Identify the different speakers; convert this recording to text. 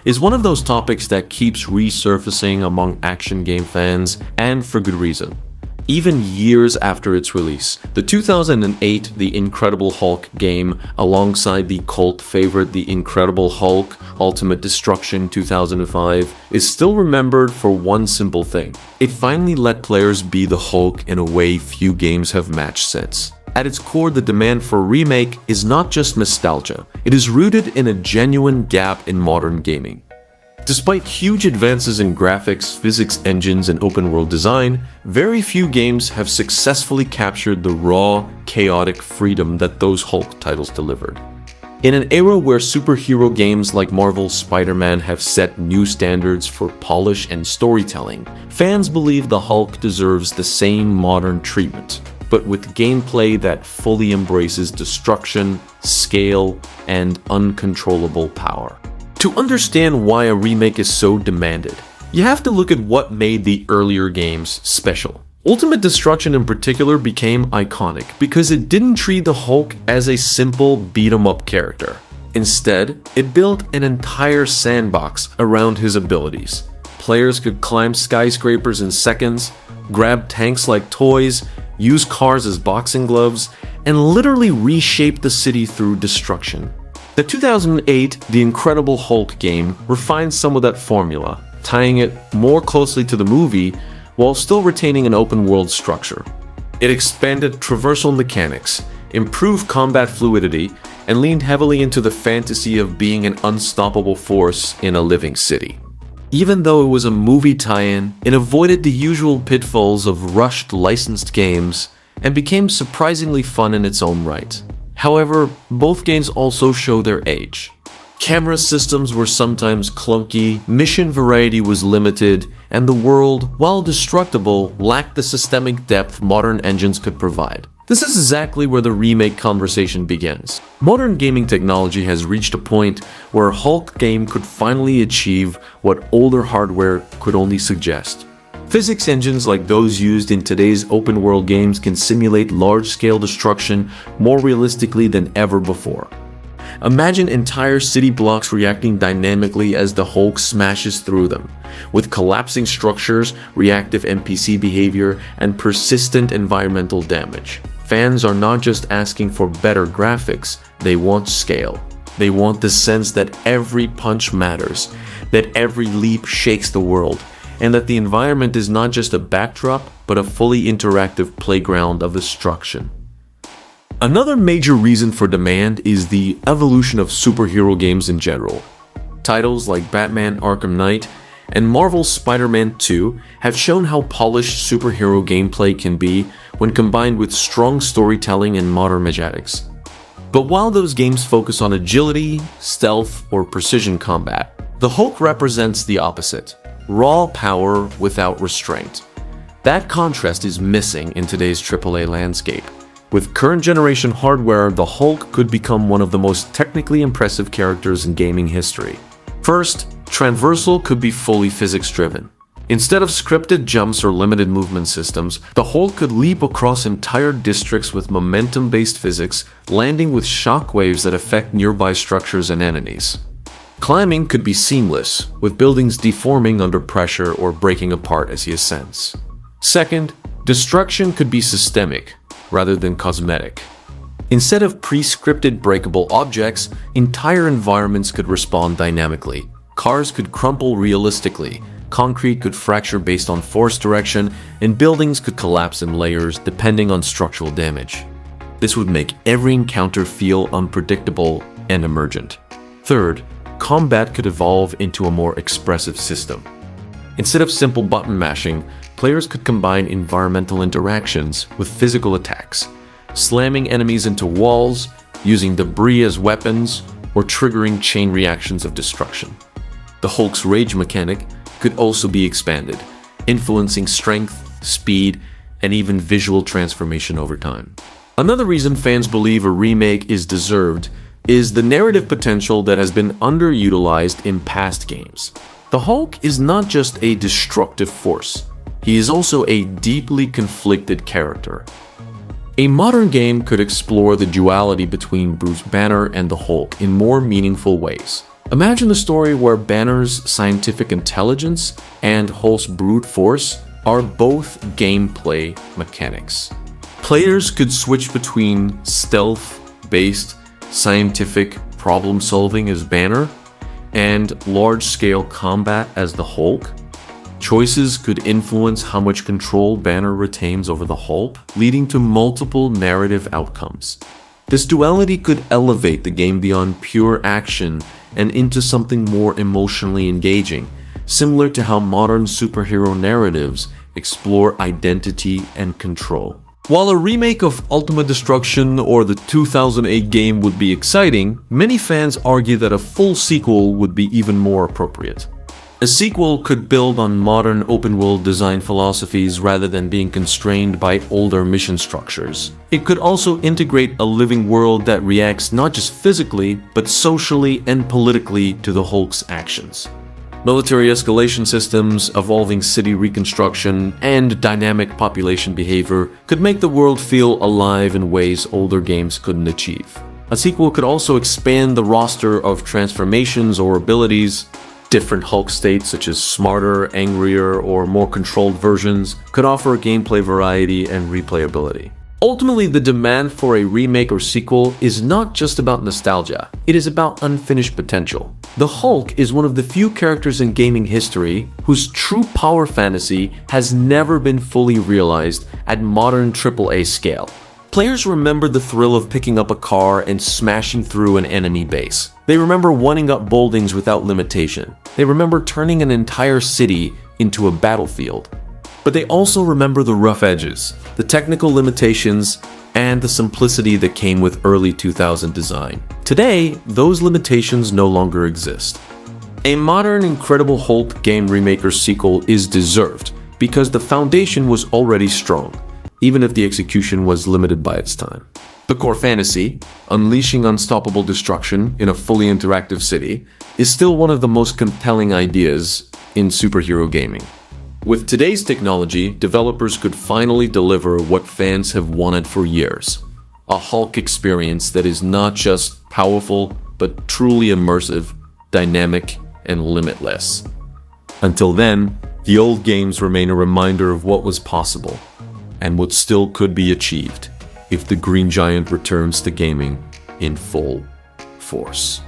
Speaker 1: is one of those topics that keeps resurfacing among action game fans, and for good reason. Even years after its release, the 2008 The Incredible Hulk game, alongside the cult favorite The Incredible Hulk Ultimate Destruction 2005, is still remembered for one simple thing. It finally let players be the Hulk in a way few games have matched since. At its core, the demand for Remake is not just nostalgia, it is rooted in a genuine gap in modern gaming. Despite huge advances in graphics, physics engines, and open-world design, very few games have successfully captured the raw, chaotic freedom that those Hulk titles delivered. In an era where superhero games like Marvel's Spider-Man have set new standards for polish and storytelling, fans believe the Hulk deserves the same modern treatment, but with gameplay that fully embraces destruction, scale, and uncontrollable power. To understand why a remake is so demanded, you have to look at what made the earlier games special. Ultimate Destruction in particular became iconic because it didn't treat the Hulk as a simple beat-em-up character. Instead, it built an entire sandbox around his abilities. Players could climb skyscrapers in seconds, grab tanks like toys, use cars as boxing gloves, and literally reshape the city through destruction. The 2008 The Incredible Hulk game refined some of that formula, tying it more closely to the movie while still retaining an open-world structure. It expanded traversal mechanics, improved combat fluidity, and leaned heavily into the fantasy of being an unstoppable force in a living city. Even though it was a movie tie-in, it avoided the usual pitfalls of rushed licensed games and became surprisingly fun in its own right. However, both games also show their age. Camera systems were sometimes clunky, mission variety was limited, and the world, while destructible, lacked the systemic depth modern engines could provide. This is exactly where the remake conversation begins. Modern gaming technology has reached a point where a Hulk game could finally achieve what older hardware could only suggest. Physics engines like those used in today's open-world games can simulate large-scale destruction more realistically than ever before. Imagine entire city blocks reacting dynamically as the Hulk smashes through them, with collapsing structures, reactive NPC behavior, and persistent environmental damage. Fans are not just asking for better graphics, they want scale. They want the sense that every punch matters, that every leap shakes the world, and that the environment is not just a backdrop, but a fully interactive playground of destruction. Another major reason for demand is the evolution of superhero games in general. Titles like Batman Arkham Knight and Marvel's Spider-Man 2 have shown how polished superhero gameplay can be when combined with strong storytelling and modern mechanics. But while those games focus on agility, stealth, or precision combat, the Hulk represents the opposite. Raw power without restraint. That contrast is missing in today's AAA landscape. With current generation hardware, the Hulk could become one of the most technically impressive characters in gaming history. First, traversal could be fully physics-driven. Instead of scripted jumps or limited movement systems, the Hulk could leap across entire districts with momentum-based physics, landing with shockwaves that affect nearby structures and enemies. Climbing could be seamless, with buildings deforming under pressure or breaking apart as he ascends. Second, destruction could be systemic, rather than cosmetic. Instead of pre-scripted breakable objects, entire environments could respond dynamically. Cars could crumple realistically, concrete could fracture based on force direction, and buildings could collapse in layers depending on structural damage. This would make every encounter feel unpredictable and emergent. Third, combat could evolve into a more expressive system. Instead of simple button mashing, players could combine environmental interactions with physical attacks, slamming enemies into walls, using debris as weapons, or triggering chain reactions of destruction. The Hulk's rage mechanic could also be expanded, influencing strength, speed, and even visual transformation over time. Another reason fans believe a remake is deserved is the narrative potential that has been underutilized in past games. The Hulk is not just a destructive force, he is also a deeply conflicted character. A modern game could explore the duality between Bruce Banner and the Hulk in more meaningful ways. Imagine a story where Banner's scientific intelligence and Hulk's brute force are both gameplay mechanics. Players could switch between stealth-based scientific problem-solving as Banner and large-scale combat as the Hulk. Choices could influence how much control Banner retains over the Hulk, leading to multiple narrative outcomes. This duality could elevate the game beyond pure action and into something more emotionally engaging, similar to how modern superhero narratives explore identity and control. While a remake of Ultimate Destruction or the 2008 game would be exciting, many fans argue that a full sequel would be even more appropriate. A sequel could build on modern open-world design philosophies rather than being constrained by older mission structures. It could also integrate a living world that reacts not just physically, but socially and politically to the Hulk's actions. Military escalation systems, evolving city reconstruction, and dynamic population behavior could make the world feel alive in ways older games couldn't achieve. A sequel could also expand the roster of transformations or abilities. Different Hulk states, such as smarter, angrier, or more controlled versions, could offer gameplay variety and replayability. Ultimately, the demand for a remake or sequel is not just about nostalgia, it is about unfinished potential. The Hulk is one of the few characters in gaming history whose true power fantasy has never been fully realized at modern AAA scale. Players remember the thrill of picking up a car and smashing through an enemy base. They remember one up buildings without limitation. They remember turning an entire city into a battlefield. But they also remember the rough edges, the technical limitations, and the simplicity that came with early 2000 design. Today, those limitations no longer exist. A modern Incredible Hulk game remake or sequel is deserved because the foundation was already strong, even if the execution was limited by its time. The core fantasy, unleashing unstoppable destruction in a fully interactive city, is still one of the most compelling ideas in superhero gaming. With today's technology, developers could finally deliver what fans have wanted for years. A Hulk experience that is not just powerful, but truly immersive, dynamic, and limitless. Until then, the old games remain a reminder of what was possible, and what still could be achieved if the Green Giant returns to gaming in full force.